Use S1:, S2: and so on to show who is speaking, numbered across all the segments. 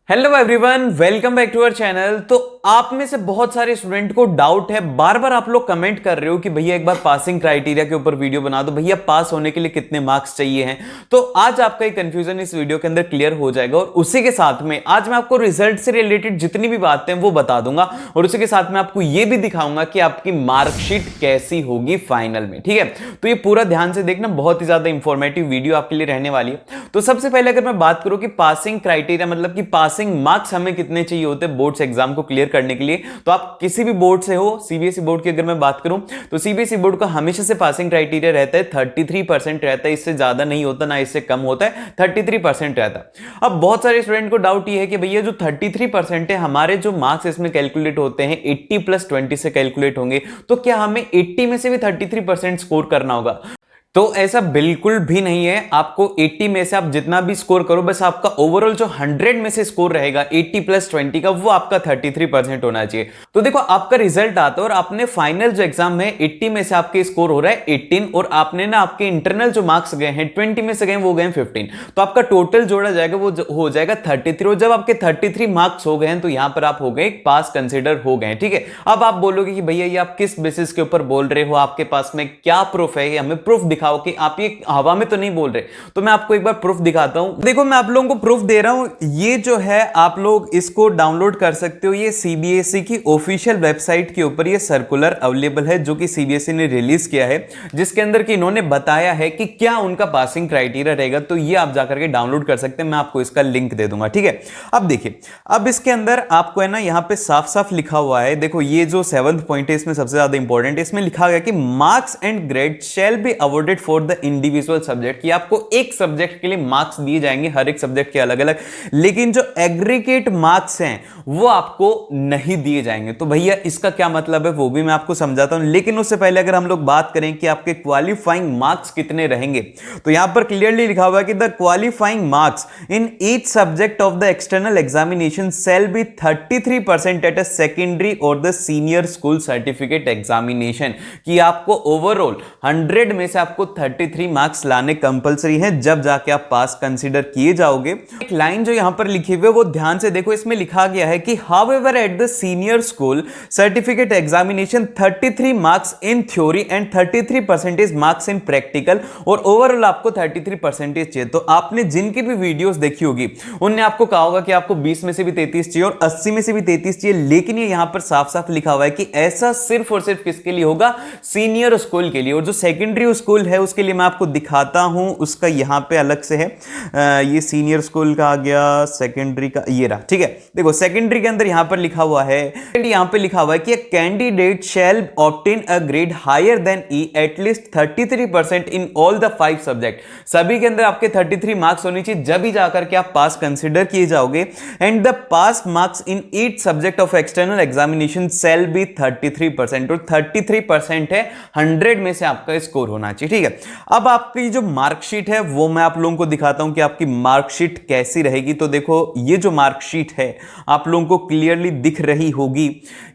S1: Hello everyone, welcome back to our channel. तो आप में से बहुत सारे स्टूडेंट को डाउट है, बार बार आप लोग कमेंट कर रहे हो कि भैया एक बार पासिंग क्राइटेरिया के ऊपर वीडियो बना दो, भैया पास होने के लिए कितने मार्क्स चाहिए हैं। तो आज आपका ये कंफ्यूजन इस वीडियो के अंदर क्लियर हो जाएगा और उसी के साथ में आज मैं आपको रिजल्ट से रिलेटेड जितनी भी बातें हैं वो बता दूंगा और उसी के साथ में आपको ये भी दिखाऊंगा कि आपकी मार्कशीट कैसी होगी फाइनल में। ठीक है, तो ये पूरा ध्यान से देखना, बहुत ही ज्यादा इंफॉर्मेटिव वीडियो आपके लिए रहने वाली है। तो सबसे पहले अगर मैं बात करूं कि पासिंग क्राइटेरिया मतलब कि पासिंग मार्क्स हमें कितने चाहिए होते हैं बोर्ड्स एग्जाम को क्लियर करने के लिए, तो आप किसी भी बोर्ड से हो, सीबीएसई बोर्ड की अगर मैं बात करूं तो सीबीएसई बोर्ड का हमेशा से पासिंग क्राइटेरिया रहता है 33% रहता है, इससे ज्यादा नहीं होता ना इससे कम होता है, 33% रहता है। अब बहुत सारे स्टूडेंट को डाउट ये है कि भैया जो 33% है हमारे जो मार्क्स इसमें कैलकुलेट होते हैं 80 + 20 से कैलकुलेट होंगे, तो क्या हमें 80 में से भी 33% स्कोर करना होगा? तो ऐसा बिल्कुल भी नहीं है। आपको 80 में से आप जितना भी स्कोर करो, बस आपका ओवरऑल जो 100 में से स्कोर रहेगा 80 + 20 का, वो आपका 33% होना चाहिए। तो देखो, आपका रिजल्ट आता है और आपने फाइनल जो एग्जाम है 80 में से आपके स्कोर हो रहा है 18 और आपने ना आपके इंटरनल जो मार्क्स गए हैं 20 में से गए वो गए 15, तो आपका टोटल जोड़ा जाएगा वो हो जाएगा 33। और जब आपके 33 मार्क्स हो गए हैं तो यहां पर आप हो गए पास कंसिडर हो गए। ठीक है, अब आप बोलोगे कि भैया ये आप किस बेसिस के ऊपर बोल रहे हो, आपके पास में क्या प्रूफ है, हमें प्रूफ दिखाओ कि आप ये हवा में तो नहीं बोल रहे। तो मैं आपको एक बार प्रूफ दिखाता हूं। देखो, मैं आप लोगों को प्रूफ दे रहा हूं, ये जो है आप लोग इसको डाउनलोड कर सकते हो। ये सीबीएसई की ऑफिशियल वेबसाइट के ऊपर ये सर्कुलर अवेलेबल है जो कि सीबीएसई ने रिलीज किया है, जिसके अंदर कि इन्होंने बताया है कि क्या उनका पासिंग क्राइटेरिया रहेगा। तो ये आप जाकर के डाउनलोड कर सकते हैं, मैं आपको इसका लिंक दे दूंगा। ठीक है, अब देखिए, अब इसके अंदर आपको है ना यहां पे साफ साफ लिखा हुआ है। देखो, ये जो 7th पॉइंट है इसमें सबसे ज्यादा इंपॉर्टेंट है, इसमें लिखा गया कि marks and grade shall be awarded for the individual subject, कि आपको एक सब्जेक्ट के लिए मार्क्स दिए जाएंगे, हर एक सब्जेक्ट के अलग अलग, लेकिन जो एग्रीगेट मार्क्स हैं वो आपको नहीं दिए जाएंगे। तो भैया इसका क्या मतलब है वो भी मैं आपको समझाता हूं, लेकिन उससे पहले अगर हम लोग बात करें कि आपके क्वालिफाइंग मार्क्स कितने रहेंगे, तो यहां पर क्लियरली लिखा हुआ है कि the qualifying marks in each subject of the external examination shall be 33% at a secondary or the senior school certificate examination, कि आपको ओवरऑल 100 में से आपको 33 मार्क्स लाने कंपलसरी हैं, जब जाके आप पास कंसीडर किए जाओगे। एक लाइन जो यहां पर लिखी हुई है वो ध्यान से देखो, इसमें लिखा गया है कि however at the senior school certificate examination 33 marks in theory and 33% marks in practical, और ओवरऑल आपको 33% चाहिए। तो आपने जिनकी भी वीडियोस देखी होगी उनने आपको कहा होगा कि आपको 20 में से भी 33 चाहिए और 80 में से भी 33 चाहिए, लेकिन ये यहां पर साफ साफ लिखा हुआ है कि ऐसा सिर्फ और सिर्फ किसके लिए होगा? सीनियर स्कूल के लिए। और जो सेकेंडरी स्कूल है उसके लिए मैं आपको दिखाता हूं, उसका यहां पे अलग से है। ये सीनियर स्कूल का आ गया, सेकेंडरी का ये रहा। ठीक है, देखो सेकेंडरी के अंदर यहां पर लिखा हुआ है, यहां पे लिखा हुआ है कि candidate shall obtain a grade higher than E at least 33% in all the 5 subject. सभी के अंदर आपके 33 मार्क्स होनी चाहिए, जब ही जाकर के आप पास कंसिडर किए जाओगे। And the pass marks in each subject of external examination shall be 33%, और 33% है 100 में से आपका स्कोर होना चाहिए। ठीक है, अब आपकी जो मार्कशीट है वो मैं आप लोगों को दिखाता हूं कि आपकी मार्कशीट कैसी रहेगी। तो देखो, ये जो मार्कशीट है आप लोगों को क्लियरली दिख रही होगी।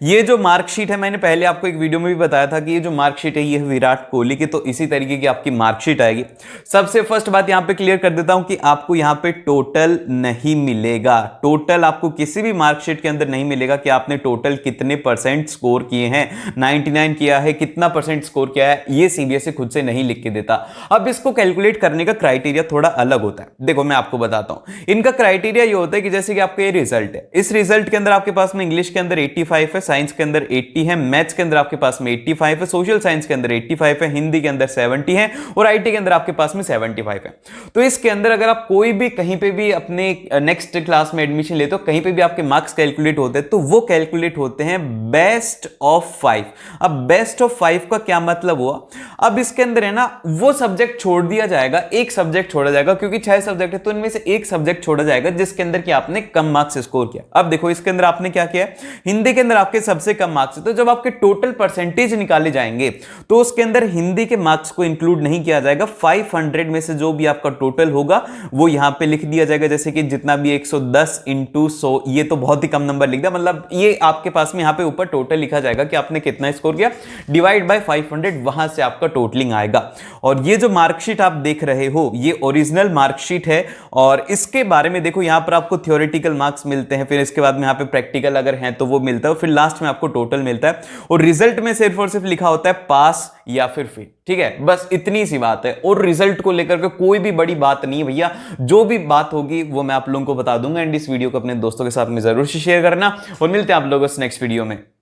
S1: ये जो मार्कशीट है, मैंने पहले आपको एक वीडियो में भी बताया था कि ये जो मार्कशीट है ये है विराट कोहली की, तो इसी तरीके की आपकी मार्कशीट आएगी। सबसे फर्स्ट बात यहां पे क्लियर कर देता हूं कि आपको यहां पे टोटल नहीं मिलेगा। टोटल आपको किसी भी मार्कशीट के अंदर नहीं मिलेगा कि आपने टोटल कितने परसेंट स्कोर किए हैं, 99 किया है, कितना परसेंट स्कोर किया है, ये सीबीएसई खुद से नहीं लिख के देता। अब इसको कैलकुलेट करने का क्राइटेरिया थोड़ा अलग होता है। देखो, मैं आपको बताता हूं, इनका क्राइटेरिया ये होता है कि जैसे कि आपका ये रिजल्ट है, इस रिजल्ट के अंदर आपके पास में इंग्लिश के अंदर 85 है, साइंस के अंदर 80 है, मैथ्स के अंदर आपके पास में 85 है, सोशल साइंस के अंदर 85 है, हिंदी के अंदर 70 है और आईटी के अंदर आपके पास में 75 है। तो इसके अंदर अगर आप कोई भी कहीं पे भी अपने नेक्स्ट क्लास में एडमिशन लेते हो, कहीं पे भी आपके मार्क्स कैलकुलेट होते हैं, तो वो कैलकुलेट होते हैं बेस्ट ऑफ 5। अब बेस्ट ऑफ 5 का क्या मतलब हुआ? अब इसके अंदर है ना वो सब्जेक्ट छोड़ दिया जाएगा, एक सब्जेक्ट छोड़ा जाएगा, क्योंकि 6 सब्जेक्ट है तो इनमें से एक सब्जेक्ट छोड़ा जाएगा जिसके अंदर कि आपने कम मार्क्स स्कोर किया। अब देखो, इसके अंदर आपने क्या किया है, हिंदी के अंदर आपके सबसे कम मार्क्स है, तो जब आपके टोटल परसेंटेज निकाले जाएंगे तो उसके अंदर हिंदी के मार्क्स को इंक्लूड नहीं किया जाएगा। 500 में से जो भी आपका टोटल होगा वो यहां पे लिख दिया जाएगा, जैसे कि जितना भी 110 × 100, ये तो बहुत ही कम नंबर लिख दिया, मतलब ये आपके पास में यहां पे ऊपर टोटल लिखा जाएगा कि आपने कितना स्कोर किया, डिवाइड बाय 500, वहां से आपका टोटलिंग आएगा। और ये जो मार्कशीट आप देख रहे हो ये ओरिजिनल मार्कशीट है और इसके बारे में देखो यहां पर आपको थ्योरेटिकल मार्क्स मिलते हैं, फिर इसके बाद में यहाँ पे प्रैक्टिकल अगर हैं तो वो मिलता है, फिर लास्ट में आपको टोटल मिलता है और रिजल्ट में सिर्फ और सिर्फ लिखा होता है पास या फिर फेल। ठीक है, बस इतनी सी बात है और रिजल्ट को लेकर के कोई भी बड़ी बात नहीं है भैया। जो भी बात होगी वो मैं आप लोगों को बता दूंगा एंड इस वीडियो को अपने दोस्तों के साथ में जरूर से शेयर करना और मिलते हैं आप लोगों से नेक्स्ट वीडियो में।